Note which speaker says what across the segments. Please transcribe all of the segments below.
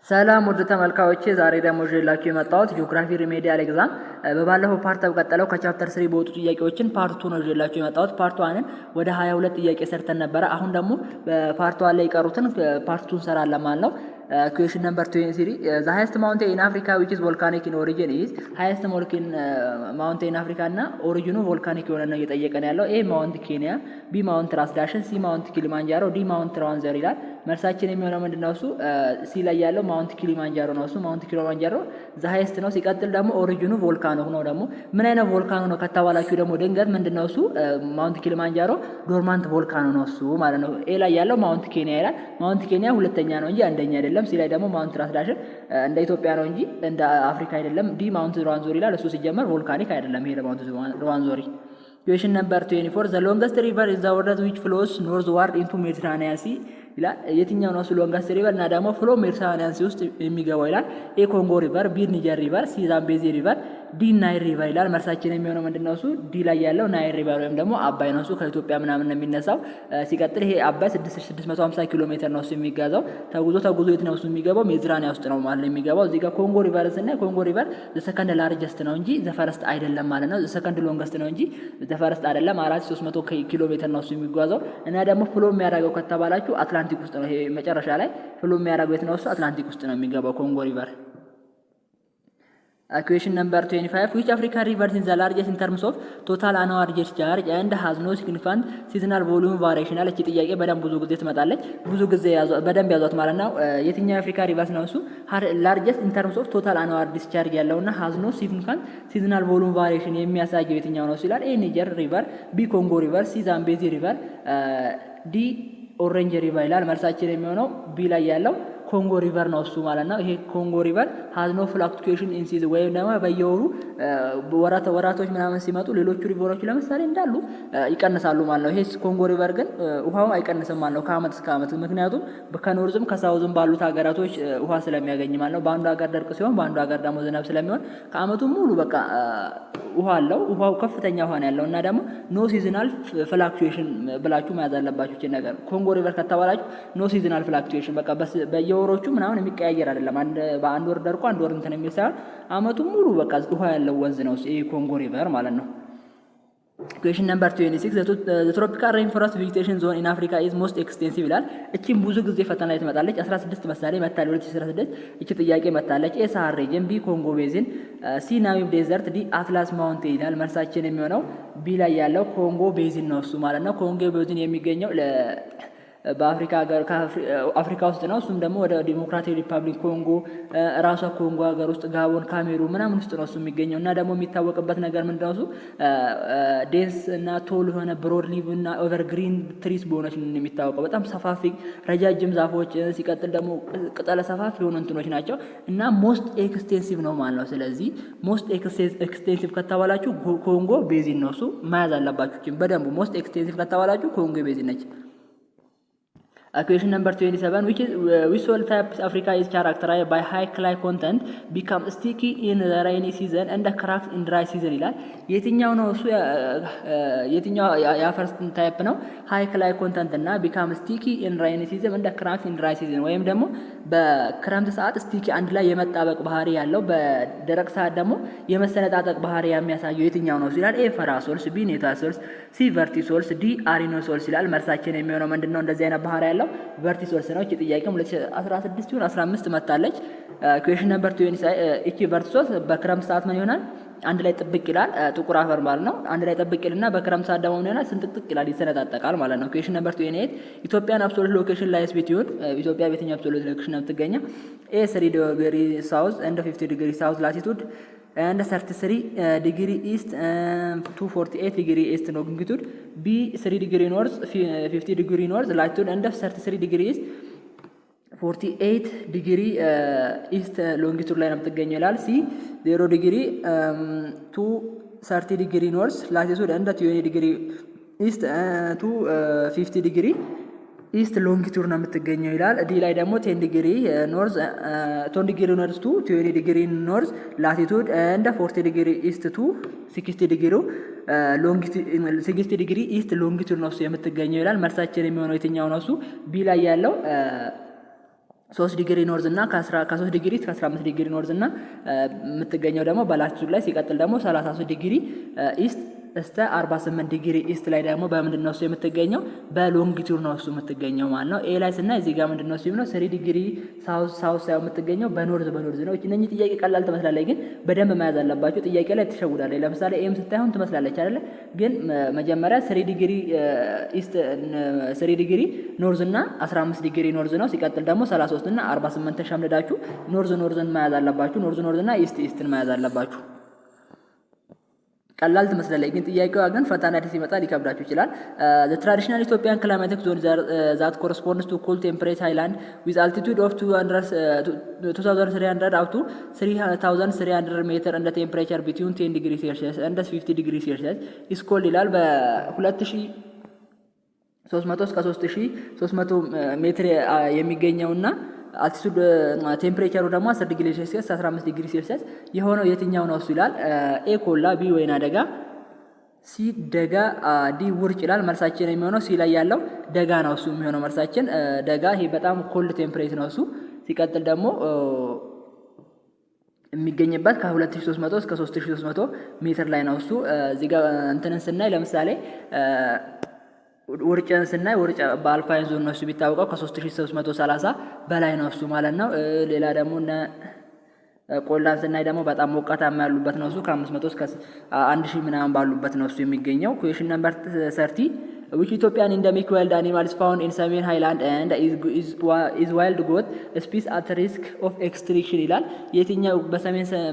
Speaker 1: ሰላም ወደ ተመልካዮቼ ዛሬ ደግሞ ይዤላችሁ የመጣሁት ጂኦግራፊ ሪሜዲያል ኤግዛም በባለፈው ፓርት ተቀጠለው ከቻፕተር 3 በወጡ ጥያቄዎችን ፓርት 2 ነው ይዤላችሁ የመጣሁት። ፓርት 1ን ወደ 22 ጥያቄ ሰርተን ነበር። አሁን ደግሞ በፓርት 1 ላይ የቀሩትን ፓርት 2 እንሰራለን ማለት ነው። Question number 23 the highest mountain in Africa which is volcanic in origin is highest mountain in Africa እና ኦሪጂኑ ቮልካኒክ የሆነ ነው እየጠየቀን ያለው። ኤ ማውንት ኬንያ፣ ቢ ማውንት ራስ ዳሽን፣ ሲ ማውንት ኪሊማንጃሮ፣ ዲ ማውንት ራዋንዘር ይላል። መልሳችን የሚሆነው ምንድነው? እሱ ሲ ላይ ያለው ማውንት ኪሊማንጃሮ ነው። እሱ ማውንት ኪሊማንጃሮ ዘ ሃይስት ነው። ሲቀጥል ደግሞ ኦሪጂኑ ቮልካኖ ነው። ደግሞ ምን አይነት ቮልካኖ ነው ከተባላችሁ ደግሞ ድንገት ምንድነው እሱ ማውንት ኪሊማንጃሮ ዶርማንት ቮልካኖ ነው እሱ ማለት ነው። ኤ ላይ ያለው ማውንት ኬንያ ይላል። ማውንት ኬንያ ሁለተኛ ነው እንጂ አንደኛ አይደለም። ሲ ላይ ደግሞ ማውንት ራስ ዳሽን እንደ ኢትዮጵያ ነው እንጂ እንደ አፍሪካ አይደለም። ዲ ማውንት ራዋንዞሪ ይላል። እሱ ሲጀመር ቮልካኒክ አይደለም። ይሄ ማውንት ራዋንዞሪ። Question number 24 the longest river is the one which flows northward into Mediterranean Sea ይላል። የትኛው ነው ሎንገስት ሪቨር እና ደግሞ ፍሎ ሜዲተራኒያን ሲ ውስጥ የሚገባው ይላል። ኤ ኮንጎ ሪቨር፣ ቢ ኒጀር ሪቨር፣ ሲ ዛምቤዚ ሪቨር፣ ዲ ናይል ሪቨር ይላል። መልሳችን የሚሆነው ምንድነው? እሱ ዲ ላይ ያለው ናይል ሪቨር ወይም ደግሞ አባይ ነው። እሱ ከኢትዮጵያ ምናምን ነው የሚነሳው። ሲቀጥል ይሄ አባይ 6650 ኪሎ ሜትር ነው እሱ የሚጋዛው። ተጉዞ የት ነው እሱ የሚገባው? ሜዲተራኒያን ውስጥ ነው ማለት ነው የሚገባው። እዚህ ጋር ኮንጎ ሪቨር እና ኮንጎ ሪቨር ዘ ሰከንድ ላርጀስት ነው እንጂ ዘ ፈርስት አይደለም ማለት ነው። ዘ ሰከንድ ሎንገስት ነው እንጂ ዘ ፈርስት አይደለም። 4300 ኪሎ ሜትር ነው እሱ የሚጓዘው። እና ደግሞ ፍሎ የሚያደርገው ከተባላችሁ አትላንቲክ ውስጥ ነው። ይሄ መጨረሻ ላይ ፍሎ የሚያደርገው የት ነው? እሱ አትላንቲክ ውስጥ ነው የሚገባው ኮንጎ ሪቨር። Question number 25 which African river is the largest in terms of total annual discharge and has no significant seasonal volume variation? አለች ጥያቄ በደንብ ብዙ ጊዜ ትመጣለች። ብዙ ጊዜ በደንብ ያዟት ማለት ነው። የትኛው አፍሪካ ሪቨር ነው እሱ largest in terms of total annual discharge ያለውና has no significant seasonal volume variation የሚያሳየው የትኛው ነው ሲላል ኤ ኒጀር ሪቨር፣ ቢ ኮንጎ ሪቨር፣ ሲ ዛምቤዚ ሪቨር፣ ዲ ኦሬንጅ ሪቨር ይላል። መልሳችን የሚሆነው ቢ ላይ ያለው ኮንጎ ሪቨር ነው እሱ ማለት ነው። ይሄ ኮንጎ ሪቨር has no fluctuation in season ወይም ደግሞ በየወሩ ወራቶች ምናምን ሲመጡ ሌሎቹ ሪቨሮች ለምሳሌ እንዳሉ ይቀንሳሉ ማለት ነው። ይሄ ኮንጎ ሪቨር ግን ውሃው አይቀንስም ማለት ነው ከአመት እስከ አመት። ምክንያቱም ከኖርዝም ከሳውዝም ባሉት ሀገራቶች ውሃ ስለሚያገኝ ማለት ነው። በአንዱ ሀገር ደርቅ ሲሆን በአንዱ ሀገር ደግሞ ዝናብ ስለሚሆን ከአመቱ ሙሉ በቃ ውሃ አለው። ውሃው ከፍተኛ ውሃ ነው ያለው እና ደግሞ ኖ ሲዝናል ፍላክቹዌሽን ብላችሁ መያዝ አለባችሁ እቺ ነገር። ኮንጎ ሪቨር ከተባላችሁ ኖ ሲዝናል ፍላክቹዌሽን በቃ በየወሮቹ ምናምን የሚቀያየር አይደለም። በአንድ ወር ደርቆ አንድ ወር እንትን የሚል ሳይሆን አመቱን ሙሉ በቃ ውሃ ያለው ወንዝ ነው ይሄ ኮንጎ ሪቨር ማለት ነው። Question number 26 the tropical rainforest vegetation zone in Africa is most extensive ይላል። እቺም ብዙ ጊዜ ፈተና ላይ ትመጣለች። 16 ምሳሌ መታለች 2016 እቺ ጥያቄ መታለች። ኤ ሳሃራ ሪጅን፣ ቢ ኮንጎ ቤዚን፣ ሲ ናሚብ ዴዘርት፣ ዲ አትላስ ማውንቴን ይላል። መልሳችን የሚሆነው ቢ ላይ ያለው ኮንጎ ቤዚን ነው እሱ ማለት ነው። ኮንጎ ቤዚን የሚገኘው በአፍሪካ ሀገር አፍሪካ ውስጥ ነው። እሱም ደግሞ ወደ ዲሞክራቲክ ሪፐብሊክ ኮንጎ ራሷ ኮንጎ ሀገር ውስጥ ጋቦን፣ ካሜሩን ምናምን ውስጥ ነው እሱ የሚገኘው እና ደግሞ የሚታወቅበት ነገር ምንድነው? እሱ ዴንስ እና ቶል የሆነ ብሮድ ሊቭ እና ኤቨርግሪን ትሪስ በሆነች ነው የሚታወቀው። በጣም ሰፋፊ ረጃጅም ዛፎች፣ ሲቀጥል ደግሞ ቅጠለ ሰፋፊ የሆኑ እንትኖች ናቸው እና ሞስት ኤክስቴንሲቭ ነው ማለት ነው። ስለዚህ ሞስት ኤክስቴንሲቭ ከተባላችሁ ኮንጎ ቤዚን ነው እሱ መያዝ አለባችሁ በደንቡ። ሞስት ኤክስቴንሲቭ ከተባላችሁ ኮንጎ ቤዚን ነች። Question number 27 which soil type Africa is characterized by high clay content become sticky in the rainy season and cracks in dry season ይላል። የትኛው ነው እሱ? የትኛው የአፈር ታይፕ ነው? high clay content እና become sticky in rainy season and cracks in dry season ወይም ደግሞ በክረምት ሰዓት ስቲኪ አንድ ላይ የመጣበቅ ባህሪ ያለው በደረቅ ሰዓት ደግሞ የመሰነጣጠቅ ባህሪ የሚያሳየው የትኛው ነው ይላል። ኤ ፈራሶልስ፣ ቢ ኔታሶልስ፣ ሲ ቨርቲሶልስ፣ ዲ አሪኖሶልስ ይላል። መልሳችን የሚሆነው ምንድነው? እንደዚህ አይነት ባህሪ ያለው ቨርቲሶልስ ነው። እቺ ጥያቄም 2016 ይሁን 15 መጣለች። ኩዌሽን ነምበር 20 እቺ ቨርቲሶልስ በክረምት ሰዓት ምን ይሆናል? አንድ ላይ ጥብቅ ይላል። ጥቁር አፈር ማለት ነው። አንድ ላይ ጥብቅ ይልና በክረምት ሰዓት ደግሞ ምን ይሆናል? ስንጥቅጥቅ ይላል፣ ይሰነጣጠቃል ማለት ነው። ኩዌሽን ነምበር 28 ኢትዮጵያን አብሶሉት ሎኬሽን ላይስ ቢትዊን ኢትዮጵያ በየትኛው አብሶሉት ሎኬሽን ነው የምትገኘው? ኤ 3 ዲግሪ ሳውዝ ኤንድ 50 ዲግሪ ሳውዝ ላቲቱድ and 33 degree east to 48 degree east longitude, B 3 degree north 50 degree north latitude and 33 degree east 48 degree east longitude ላይ ነው የምትገኘው ይላል። ሲ 0 degree to 30 degree north latitude and 20 degree east to 50 degree ኢስት ሎንጊቱድ ነው የምትገኘው ይላል። ዲ ላይ ደግሞ 10 ዲግሪ ኖርዝ 10 ዲግሪ ኖርዝ ቱ 20 ዲግሪ ኖርዝ ላቲቱድ ኤንድ 40 ዲግሪ ኢስት ቱ 60 ዲግሪ ሎንጊቱድ 60 ዲግሪ ኢስት ሎንጊቱድ ነው የምትገኘው ይላል። መልሳችን የሚሆነው የትኛው ነው? እሱ ቢ ላይ ያለው 3 ዲግሪ ኖርዝ እና ከ3 ዲግሪ እስከ 15 ዲግሪ ኖርዝ እና የምትገኘው ደግሞ በላቲቱድ ላይ ሲቀጥል ደግሞ 33 ዲግሪ ኢስት እስከ 48 ዲግሪ ኢስት ላይ ደግሞ በምንድን ነው እሱ የምትገኘው? በሎንጊቱድ ነው እሱ የምትገኘው ማለት ነው። ኤ ላይ ስናይ እዚህ ጋር ምንድን ነው እሱ ነው 3 ዲግሪ ሳውዝ ሳይሆን የምትገኘው በኖርዝ ነው። እነኚህ ጥያቄ ቀላል ትመስላለች፣ ግን በደንብ መያዝ አለባችሁ። ጥያቄ ላይ ትሸውዳለች። ለምሳሌ ኤም ስታይሆን ትመስላለች አይደለ? ግን መጀመሪያ 3 ዲግሪ ኢስት 3 ዲግሪ ኖርዝ እና 15 ዲግሪ ኖርዝ ነው። ሲቀጥል ደግሞ 33 እና 48 ተሸምድዳችሁ ኖርዝን መያዝ አለባችሁ። ኖርዝ እና ኢስትን መያዝ አለባችሁ። ቀላል ትመስላለች፣ ግን ጥያቄዋ ግን ፈታና ሲመጣ ሊከብዳችሁ ይችላል። the traditional Ethiopian climatic zone that corresponds to cool temperate highland with altitude of 2300 up to 3300 meter and the temperature between 10 degrees Celsius and 50 degrees Celsius is called ይላል። በ2300 እስከ 3300 ሜትር የሚገኘውና አልቲቱድ ቴምፕሬቸሩ ደግሞ 10 ዲግሪ ሴልሲየስ 15 ዲግሪ ሴልሲየስ የሆነው የትኛው ነው እሱ ይላል። ኤ ኮላ፣ ቢ ወይና ደጋ፣ ሲ ደጋ፣ ዲ ውርጭ ይላል። መልሳችን የሚሆነው ሲ ላይ ያለው ደጋ ነው እሱ የሚሆነው መልሳችን ደጋ። ይሄ በጣም ኮልድ ቴምፕሬቸር ነው እሱ። ሲቀጥል ደግሞ የሚገኝበት ከ2300 እስከ 3300 ሜትር ላይ ነው እሱ። እዚህ ጋር እንትንን ስናይ ለምሳሌ ውርጭን ስናይ ውርጭ በአልፓይን ዞን ነው እሱ ቢታወቀው ከ3330 በላይ ነው እሱ ማለት ነው። ሌላ ደግሞ ቆላን ስናይ ደግሞ በጣም ሞቃታማ ያሉበት ነው እሱ ከ500 እስከ 1000 ምናምን ባሉበት ነው እሱ የሚገኘው። ኩዌሽን ነምበር 30 which Ethiopian endemic wild animal is found in Samin Highland and is wild goat species at risk of extinction ይላል። የትኛው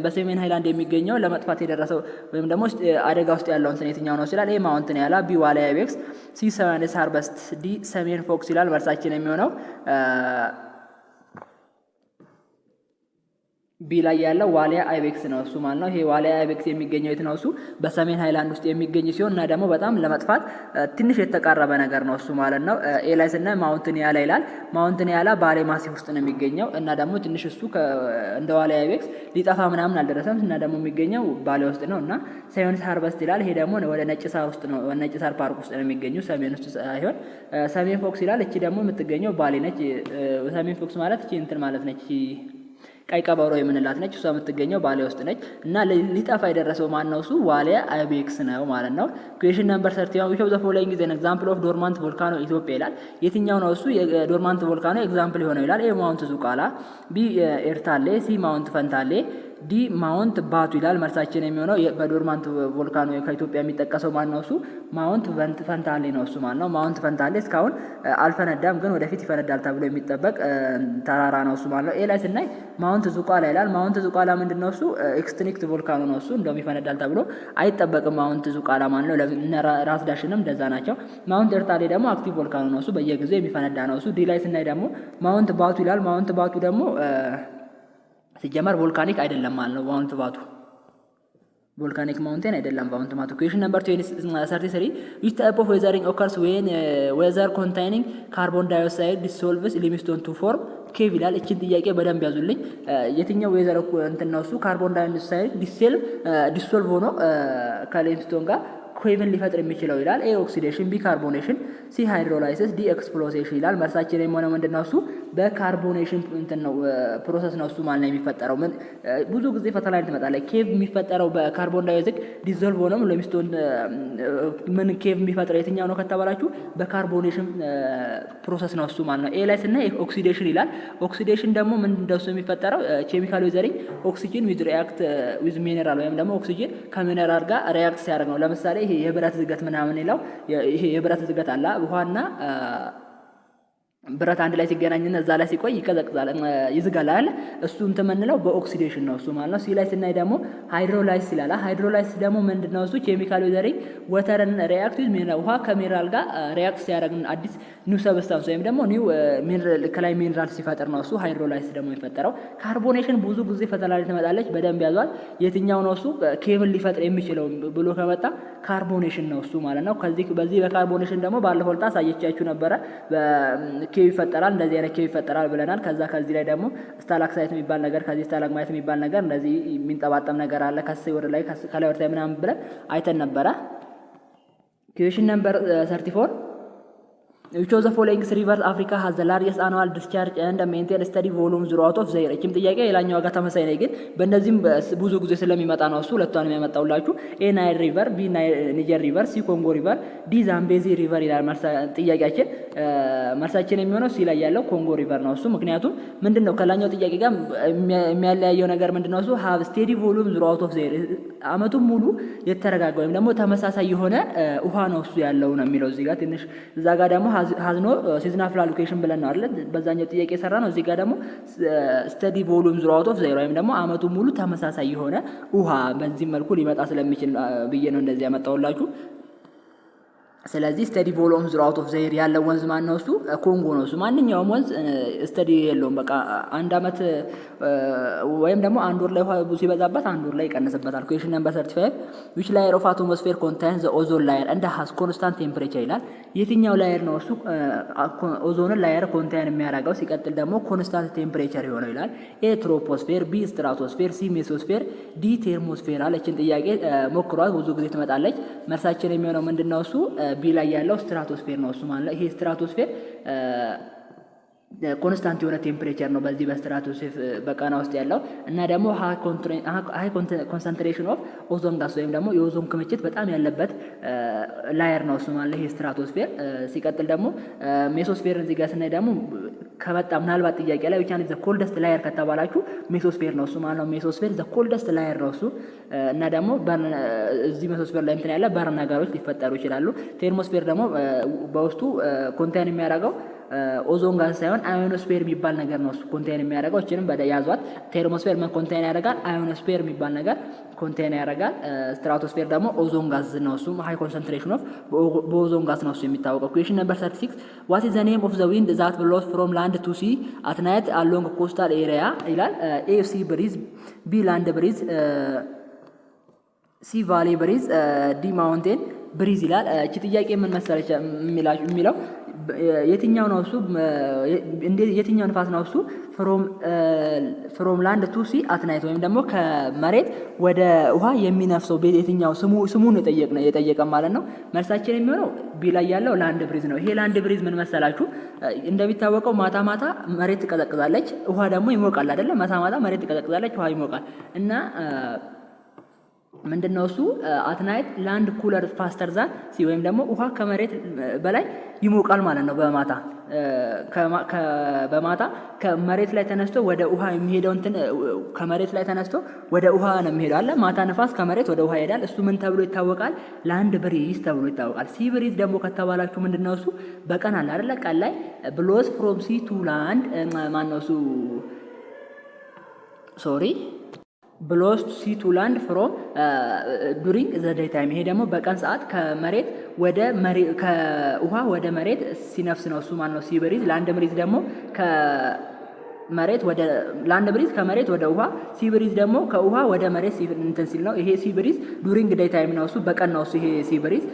Speaker 1: በሰሜን ሃይላንድ የሚገኘው ለመጥፋት የደረሰው ወይም ደግሞ አደጋ ውስጥ ያለው እንትን የትኛው ነው ይላል። ኤ ማውንትን ያላ፣ ቢ ዋሊያ አይቤክስ፣ ሲ ሰሜንስ ሃርበስት፣ ዲ ሰሜን ፎክስ ይላል። መልሳችን የሚሆነው ቢ ላይ ያለው ዋሊያ አይቤክስ ነው እሱ ማለት ነው። ይሄ ዋሊያ አይቤክስ የሚገኘው የት ነው እሱ? በሰሜን ሃይላንድ ውስጥ የሚገኝ ሲሆን እና ደግሞ በጣም ለመጥፋት ትንሽ የተቃረበ ነገር ነው እሱ ማለት ነው። ኤ ላይ ስናይ ማውንትን ያላ ይላል። ማውንትን ያላ ባሌ ማሲፍ ውስጥ ነው የሚገኘው እና ደግሞ ትንሽ እሱ እንደ ዋሊያ አይቤክስ ሊጠፋ ምናምን አልደረሰም እና ደግሞ የሚገኘው ባሌ ውስጥ ነው እና ሰሜንስ ሃርበስት ይላል። ይሄ ደግሞ ወደ ነጭ ሳር ውስጥ ነው፣ ነጭ ሳር ፓርክ ውስጥ ነው የሚገኘው፣ ሰሜን ውስጥ ሳይሆን ሰሜን ፎክስ ይላል። እቺ ደግሞ የምትገኘው ባሌ ነች። ሰሜን ፎክስ ማለት እቺ እንትን ማለት ነች፣ ቀይ ቀበሮ የምንላት ነች። እሷ የምትገኘው ባሌ ውስጥ ነች እና ሊጠፋ የደረሰው ማን ነው እሱ? ዋሊያ አይቤክስ ነው ማለት ነው። ኩዌሽን ነምበር 31 which of the following is an example of dormant volcano ኢትዮጵያ ይላል። የትኛው ነው እሱ የዶርማንት ቮልካኖ ኤግዛምፕል የሆነው ይላል። ኤ ማውንት ዙቃላ፣ ቢ ኤርታሌ፣ ሲ ማውንት ፈንታሌ፣ ዲ ማውንት ባቱ ይላል። መልሳችን የሚሆነው በዶርማንት ቮልካኖ ከኢትዮጵያ የሚጠቀሰው ማን ነው እሱ? ማውንት ፈንታሌ ነው እሱ ማለት ነው። ማውንት ፈንታሌ እስካሁን አልፈነዳም፣ ግን ወደፊት ይፈነዳል ተብሎ የሚጠበቅ ተራራ ነው እሱ ማለት ነው። ኤ ላይ ስናይ ማውንት ዙቃላ ይላል። ማውንት ዙቃላ ምንድነው እሱ? ኤክስቲንክት ቮልካኖ ነው እሱ፣ እንደውም ይፈነዳል ተብሎ አይጠበቅም ማውንት ዙቃላ ማለት ነው። ራስ ዳሽንም እንደዛ ናቸው። ማውንት ኤርታሌ ደግሞ አክቲቭ ቮልካኖ ነው እሱ፣ በየጊዜው የሚፈነዳ ነው እሱ። ዲ ላይ ስናይ ደግሞ ማውንት ባቱ ይላል። ማውንት ባቱ ደግሞ ሲጀመር ቮልካኒክ አይደለም ማለት ነው። ማውንት ባቱ ቮልካኒክ ማውንቴን አይደለም ማውንት ባቱ። ኩዌሽን ነምበር 33 which type of weathering occurs when weather containing carbon dioxide dissolves limestone to form cave ይላል። እቺን ጥያቄ በደንብ ያዙልኝ። የትኛው ዌዘር እንትን ነው እሱ? ካርቦን ዳይኦክሳይድ ዲሶልቭ ሆኖ ከሊምስቶን ጋር ኩዌቭን ሊፈጥር የሚችለው ይላል። ኤ ኦክሲዴሽን፣ ቢ ካርቦኔሽን፣ ሲ ሃይድሮላይሲስ፣ ዲ ኤክስፕሎሴሽን ይላል። መልሳችን የሚሆነው ምንድነው እሱ? በካርቦኔሽን እንትን ነው ፕሮሰስ ነው እሱ ማለት ነው የሚፈጠረው። ምን ብዙ ጊዜ ፈተና ላይ ትመጣለች። ኬቭ የሚፈጠረው በካርቦን ዳይኦክሳይድ ዲዞልቭ ሆኖ ሊምስቶን ምን ኬቭ የሚፈጥረው የትኛው ነው ከተባላችሁ በካርቦኔሽን ፕሮሰስ ነው እሱ ማለት ነው። ኤ ላይ ስናይ ኦክሲዴሽን ይላል። ኦክሲዴሽን ደግሞ ምን እንደሱ የሚፈጠረው ኬሚካል ዌዘሪንግ ኦክሲጅን ዊዝ ሪአክት ዊዝ ሚነራል ወይም ደግሞ ኦክሲጅን ከሚነራል ጋር ሪአክት ሲያደርግ ነው። ለምሳሌ ይሄ የብረት ዝገት ምናምን ይላው ይሄ የብረት ዝገት አለ ውሃና ብረት አንድ ላይ ሲገናኝና እዛ ላይ ሲቆይ ይቀዘቅዛል ይዝጋል አይደል? እሱ እንትን የምንለው በኦክሲዴሽን ነው እሱ ማለት ነው። ሲ ላይ ስናይ ደግሞ ሃይድሮላይሲስ ይላል። ሃይድሮላይሲስ ደግሞ ምንድነው እሱ? ኬሚካል ዌዘሪንግ ወተርን ሪአክት ዊዝ ሚነራል ውሃ ከሚነራል ጋር ሪአክት ሲያደርግ አዲስ ኒው ሰብስታንስ ወይም ደግሞ ኒው ሚነራል ከላይ ሚነራል ሲፈጠር ነው እሱ ሃይድሮላይሲስ ደግሞ የሚፈጠረው። ካርቦኔሽን ብዙ ጊዜ ፈተና ላይ ትመጣለች፣ በደንብ ያዟል። የትኛው ነው እሱ ኬብል ሊፈጥር የሚችለው ብሎ ከመጣ ካርቦኔሽን ነው እሱ ማለት ነው። በዚህ በካርቦኔሽን ደግሞ ባለፈው ዕለት አሳየቻችሁ ነበረ። ኬቭ ይፈጠራል፣ እንደዚህ አይነት ኬቭ ይፈጠራል ብለናል። ከዚህ ላይ ደግሞ ስታላክሳይት የሚባል ነገር ከዚህ ስታላግማይት የሚባል ነገር እንደዚህ የሚንጠባጠም ነገር አለ ከዚህ ወደ ላይ ከላይ ወደ ላይ ምናምን ብለን አይተን ነበረ። ኩዌሽን ነምበር 34 which of the following rivers Africa has the largest annual discharge and maintain steady volume throughout of the year? እቺም ጥያቄ ሌላኛው ጋር ተመሳሳይ ነው፣ ግን በእነዚህም ብዙ ጊዜ ስለሚመጣ ነው እሱ ሁለቱንም ያመጣውላችሁ። ኤ ናይል ሪቨር፣ ቢ ኒጀር ሪቨር፣ ሲ ኮንጎ ሪቨር፣ ዲ ዛምቤዚ ሪቨር ይላል ጥያቄያችን። መልሳችን የሚሆነው ሲ ላይ ያለው ኮንጎ ሪቨር ነው እሱ። ምክንያቱም ምንድነው ከላኛው ጥያቄ ጋር የሚያለያየው ነገር ምንድነው እሱ have steady volume throughout of the year አመቱን ሙሉ የተረጋጋ ወይም ደግሞ ተመሳሳይ የሆነ ውሃ ነው እሱ ያለው ነው የሚለው እዚህ ጋር ትንሽ እዛ ጋር ደግሞ ሀዝኖ ሲዝናል ፍላሉኬሽን ብለን ነው አይደል በዛኛው ጥያቄ የሰራ ነው። እዚህ ጋር ደግሞ ስቴዲ ቮሉም throughout of the year ወይም ደግሞ አመቱን ሙሉ ተመሳሳይ የሆነ ውሃ በዚህ መልኩ ሊመጣ ስለሚችል ብዬ ነው እንደዚህ ያመጣውላችሁ። ስለዚህ ስቴዲ ቮሉም throughout of the year ያለው ወንዝ ማን ነው እሱ ኮንጎ ነው እሱ። ማንኛውም ወንዝ ስቴዲ የለውም በቃ አንድ አመት ወይም ደግሞ አንድ ወር ላይ ውሃ ሲበዛበት አንድ ወር ላይ ይቀንስበታል። ኩዌሽን ነምበር 35 which layer of atmosphere contains the ozone layer and has constant temperature ይላል። የትኛው ላየር ነው እሱ ኦዞንን ላየር ኮንቴን የሚያደርገው ሲቀጥል ደግሞ ኮንስታንት ቴምፕሬቸር የሆነው ይላል። ኤ ትሮፖስፌር፣ ቢ ስትራቶስፌር፣ ሲ ሜሶስፌር፣ ዲ ቴርሞስፌር አለ። እቺን ጥያቄ ሞክሯት ብዙ ጊዜ ትመጣለች። መልሳችን የሚሆነው ምንድነው እሱ ቢ ላይ ያለው ስትራቶስፌር ነው እሱ ማለት ይሄ ስትራቶስፌር ኮንስታንት የሆነ ቴምፕሬቸር ነው በዚህ በስትራቶስፌር በቀና ውስጥ ያለው እና ደግሞ ሃይ ኮንሰንትሬሽን ኦፍ ኦዞን ጋስ ወይም ደግሞ የኦዞን ክምችት በጣም ያለበት ላየር ነው እሱ ማለት ይሄ ስትራቶስፌር። ሲቀጥል ደግሞ ሜሶስፌር እዚህ ጋር ስናይ ደግሞ ከበጣ ምናልባት ጥያቄ ላይ ብቻ ዘ ኮልደስት ላየር ከተባላችሁ ሜሶስፌር ነው እሱ ማለት ነው። ሜሶስፌር ዘ ኮልደስት ላየር ነው እሱ እና ደግሞ እዚህ ሜሶስፌር ላይ እንትን ያለ በርን ነገሮች ሊፈጠሩ ይችላሉ። ቴርሞስፌር ደግሞ በውስጡ ኮንቴን የሚያደርገው ኦዞን ጋዝ ሳይሆን አዮኖስፌር የሚባል ነገር ነው እሱ ኮንቴን የሚያደርገው። እቺንም ያዟት። ቴርሞስፌር ምን ኮንቴን ያደርጋል? አዮኖስፌር የሚባል ነገር ኮንቴን ያደርጋል። ስትራቶስፌር ደግሞ ኦዞን ጋዝ ነው እሱ ሃይ ኮንሰንትሬሽን ኦፍ በኦዞን ጋዝ ነው እሱ የሚታወቀው። ኩዌሽን ነምበር 36 what is the name of the wind that blows from land to sea at night along coastal area ይላል። ኤ ሲ ብሪዝ፣ ቢ ላንድ ብሪዝ፣ ሲ ቫሊ ብሪዝ፣ ዲ ማውንቴን ብሪዝ ይላል። እቺ ጥያቄ ምን መሰለች የሚለው የትኛው ነው እሱ የትኛው ንፋስ ነው እሱ ፍሮም ላንድ ቱ ሲ አት ናይት ወይም ደግሞ ከመሬት ወደ ውሃ የሚነፍሰው የትኛው ስሙን የጠየቀ ማለት ነው። መልሳችን የሚሆነው ቢ ላይ ያለው ላንድ ብሪዝ ነው። ይሄ ላንድ ብሪዝ ምን መሰላችሁ እንደሚታወቀው ማታ ማታ መሬት ትቀዘቅዛለች፣ ውሃ ደግሞ ይሞቃል አይደለ? ማታ ማታ መሬት ትቀዘቅዛለች፣ ውሃ ይሞቃል እና ምንድነው እሱ አትናይት ላንድ ኩለር ፋስተር ዛን ሲ ወይም ደግሞ ውሃ ከመሬት በላይ ይሞቃል ማለት ነው። በማታ ከመሬት ላይ ተነስቶ ወደ ውሃ የሚሄደው እንትን ከመሬት ላይ ተነስቶ ወደ ውሃ ነው የሚሄደው አለ። ማታ ነፋስ ከመሬት ወደ ውሃ ይሄዳል። እሱ ምን ተብሎ ይታወቃል? ላንድ ብሪዝ ተብሎ ይታወቃል። ሲ ብሪዝ ደግሞ ከተባላችሁ ምንድነው እሱ በቀን አለ አይደለ? ቀን ላይ ብሎስ ፍሮም ሲ ቱ ላንድ ማነው እሱ ብሎስ ሲ ቱ ላንድ ፍሮም ዱሪንግ ዘ ዴይ ታይም። ይሄ ደግሞ በቀን ሰዓት ከመሬት ወደ ከውሃ ወደ መሬት ሲነፍስ ነው እሱ ማለት ነው ሲ ብሪዝ። ላንድ ብሪዝ ደግሞ ከመሬት ወደ ላንድ ብሪዝ ከመሬት ወደ ውሃ፣ ሲ ብሪዝ ደግሞ ከውሃ ወደ መሬት እንትን ሲል ነው። ይሄ ሲ ብሪዝ ዱሪንግ ዴይ ታይም ነው እሱ በቀን ነው እሱ ይሄ ሲ ብሪዝ።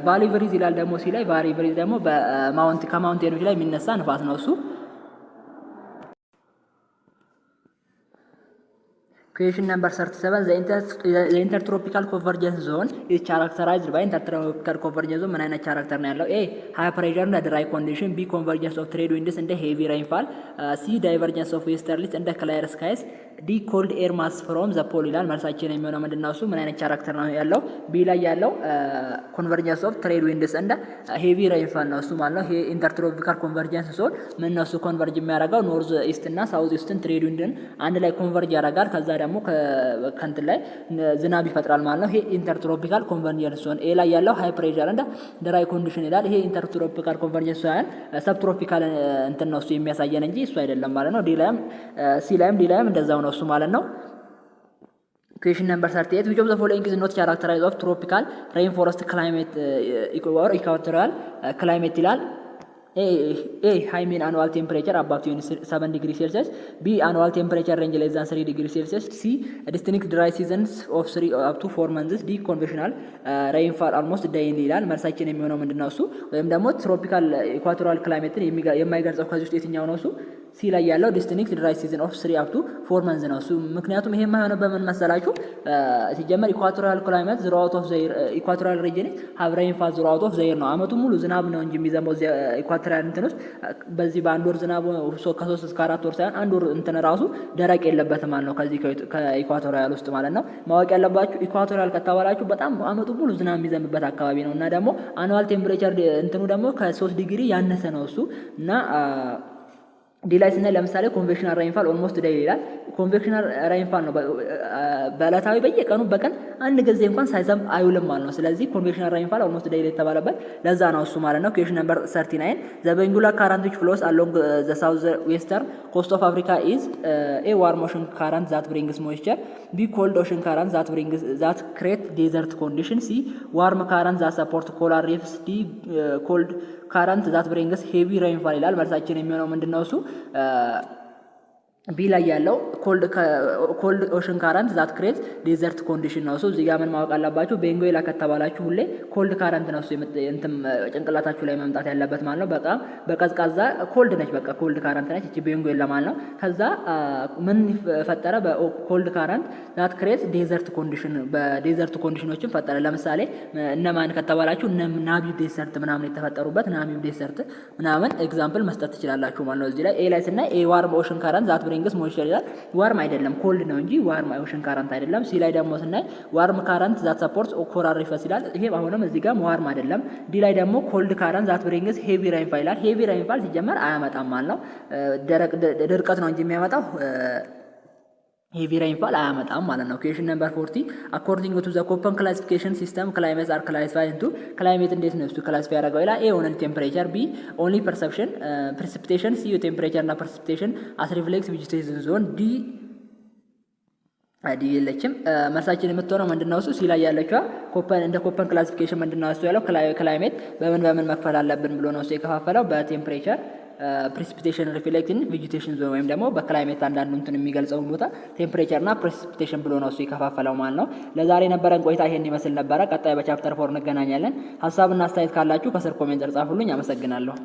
Speaker 1: ቫሊ ብሪዝ ይላል ደግሞ ሲ ላይ። ቫሊ ብሪዝ ደግሞ ከማውንቴኖች ላይ የሚነሳ ንፋስ ነው እሱ። Question number 37 the intertropical convergence zone is characterized by intertropical convergence zone ምን አይነት ቻራክተር ነው ያለው? ኤ ሃይ ፕሬሸር እና ድራይ ኮንዲሽን፣ ቢ ኮንቨርጀንስ ኦፍ ትሬድ ዊንድስ እንደ ሄቪ ሬይንፋል፣ ሲ ዳይቨርጀንስ ኦፍ ዌስተርሊስ እንደ ክሊር ስካይስ፣ ዲ ኮልድ ኤር ማስ ፍሮም ዘ ፖል ይላል። መልሳችን የሚሆነው ምንድነው እሱ ምን አይነት ቻራክተር ነው ያለው? ቢ ላይ ያለው ኮንቨርጀንስ ኦፍ ትሬድ ዊንድስ እንደ ሄቪ ሬይንፋል ነው እሱ ማለት ነው። ይሄ ኢንተርትሮፒካል ኮንቨርጀንስ ዞን ምን ነው እሱ ኮንቨርጅ የሚያደርገው ኖርዝ ኢስት እና ሳውዝ ኢስትን ትሬድ ዊንድን አንድ ላይ ኮንቨርጅ ያደርጋል። ከዛ ደግሞ ከእንትን ላይ ዝናብ ይፈጥራል ማለት ነው። ይሄ ኢንተርትሮፒካል ኮንቨርጀንስ ዞን። ኤ ላይ ያለው ሃይ ፕሬሸር እንደ ድራይ ኮንዲሽን ይላል። ይሄ ኢንተርትሮፒካል ኮንቨርጀንስ ዞን ሰብትሮፒካል እንትን ነው እሱ የሚያሳየን እንጂ እሱ አይደለም ማለት ነው። ዲ ላይም ሲ ላይም ዲ ላይም እንደዛው ነው እሱ ማለት ነው። Question number 38 which of the following is not characterized of tropical rainforest climate or equatorial climate ይላል። A high mean annual temperature above 27 degrees Celsius, B annual temperature range less than 3 degrees Celsius, C distinct dry seasons of 3 up to 4 months, D conventional rainfall almost daily ይላል። መልሳችን የሚሆነው ምንድነው እሱ ወይም ደግሞ ትሮፒካል ኢኳቶሪያል ክላይሜትን የማይገልጸው ከዚህ ውስጥ የትኛው ነው እሱ? ሲ ላይ ያለው ዲስቲንክት ድራይ ሲዝን ኦፍ 3 አፕ ቱ 4 መንዝ ነው እሱ። ምክንያቱም ይሄ የማይሆነው በምን መሰላችሁ? ሲጀመር ኢኳቶሪያል ክላይሜት ዝሮአውት ኦፍ ዘይር ኢኳቶሪያል ሪጅን ሀቭ ሬይንፋል ዝሮአውት ኦፍ ዘይር ነው። አመቱ ሙሉ ዝናብ ነው እንጂ የሚዘንበው ኢኳቶሪያል እንትን ውስጥ በዚህ በአንድ ወር ዝናብ ከ3 እስከ 4 ወር ሳይሆን አንድ ወር እንትን ራሱ ደረቅ የለበትም ማለት ነው ከዚህ ከኢኳቶሪያል ውስጥ ማለት ነው። ማወቅ ያለባችሁ ኢኳቶሪያል ከተባላችሁ በጣም አመቱ ሙሉ ዝናብ የሚዘንብበት አካባቢ ነው እና ደግሞ አኑዋል ቴምፕሬቸር እንትኑ ደግሞ ከ3 ዲግሪ ያነሰ ነው እሱ እና ዲ ላይ ስናይ ለምሳሌ ኮንቬክሽናል ራይንፋል ኦልሞስት ዴይሊ ይላል። ኮንቬክሽናል ራይንፋል ነው በዕለታዊ በየቀኑ በቀን አንድ ጊዜ እንኳን ሳይዘንብ አይውልም ማለት ነው። ስለዚህ ኮንቬክሽናል ራይንፋል ኦልሞስት ዴይሊ የተባለበት ለዛ ነው እሱ ማለት ነው። ኩዌሽን ነምበር 39 ዘ ቤንጉላር ካረንት ዊች ፍሎስ አሎንግ ዘ ሳውዝ ዌስተርን ኮስት ኦፍ አፍሪካ ኢዝ ኤ ዋርም ኦሽን ካረንት ዛት ብሪንግስ ሞይስቸር፣ ቢ ኮልድ ኦሽን ካረንት ዛት ክሬት ዴዘርት ኮንዲሽን፣ ሲ ዋርም ካረንት ዛት ሰፖርት ፖላር ሪፍስ፣ ዲ ኮልድ ካረንት ዛት ብሪንግስ ሄቪ ሬይንፋል ይላል። መልሳችን የሚሆነው ምንድነው እሱ ቢ ላይ ያለው ኮልድ ኦሽን ካረንት ዛት ክሬት ዴዘርት ኮንዲሽን ነው። እዚህ ጋር ምን ማወቅ አለባችሁ? ቤንጉዌላ ከተባላችሁ ሁሌ ኮልድ ካረንት ነው እንትን ጭንቅላታችሁ ላይ መምጣት ያለበት ማለት ነው። በጣም በቀዝቃዛ ኮልድ ነች፣ በቃ ኮልድ ካረንት ነች እቺ ቤንጉዌላ ማለት ነው። ከዛ ምን ፈጠረ? በኮልድ ካረንት ዛት ክሬት ዴዘርት ኮንዲሽን፣ በዴዘርት ኮንዲሽኖችን ፈጠረ። ለምሳሌ እነማን ከተባላችሁ ናሚብ ዴዘርት ምናምን የተፈጠሩበት ናሚብ ዴዘርት ምናምን ኤግዛምፕል መስጠት ትችላላችሁ ማለት ነው። እዚህ ላይ ኤ ላይ ስናይ ኤ ዋርም ኦሽን ካረንት ዛት ብሪንግስ ሞይስቸር ይላል። ዋርም አይደለም ኮልድ ነው እንጂ ዋርም ኦሽን ካረንት አይደለም። ሲ ላይ ደግሞ ስናይ ዋርም ካረንት ዛት ሰፖርትስ ኮላር ሪፍስ ይላል። ይሄ አሁንም እዚህ ጋር ዋርም አይደለም። ዲ ላይ ደግሞ ኮልድ ካረንት ዛት ብሪንግስ ሄቪ ሬይንፋል ይላል። ሄቪ ሬይንፋል ሲጀመር አያመጣም ማለት ነው። ድርቀት ነው እንጂ የሚያመጣው ሄቪ ሬይንፋል አያመጣም ማለት ነው። ኩዌሽን ነምበር 40 አኮርዲንግ ቱ ዘ ኮፐን ክላሲፊኬሽን ሲስተም ክላይሜትስ አር ክላሲፋይድ ኢንቱ ክላይሜት እንዴት ነው እሱ ክላሲፋይ ያደረገው ይላል። ኤ ኦንሊ ቴምፕሬቸር፣ ቢ ኦንሊ ፐርሰፕሽን ፕሪሲፒቴሽን፣ ሲ ቴምፕሬቸር እና ፕሪሲፒቴሽን አስ ሪፍሌክስ ቬጂቴሽን ዞን፣ ዲ የለችም። መልሳችን የምትሆነው ምንድነው እሱ ሲ ላይ ያለችዋ ኮፐን እንደ ኮፐን ክላሲፊኬሽን ምንድነው እሱ ያለው ክላይሜት በምን መክፈል አለብን ብሎ ነው እሱ የከፋፈለው በቴምፕሬቸር ፕሪሲፒቴሽን ሪፍሌክቲንግ ቬጂቴሽን ዞን ወይም ደግሞ በክላይሜት አንዳንዱ እንትን የሚገልጸውን ቦታ ቴምፕሬቸር እና ፕሪሲፒቴሽን ብሎ ነው እሱ የከፋፈለው ማለት ነው። ለዛሬ የነበረን ቆይታ ይሄን ይመስል ነበረ። ቀጣይ በቻፕተር 4 እንገናኛለን። ሀሳብና አስተያየት ካላችሁ ከስር ኮሜንት ጻፉልኝ። አመሰግናለሁ።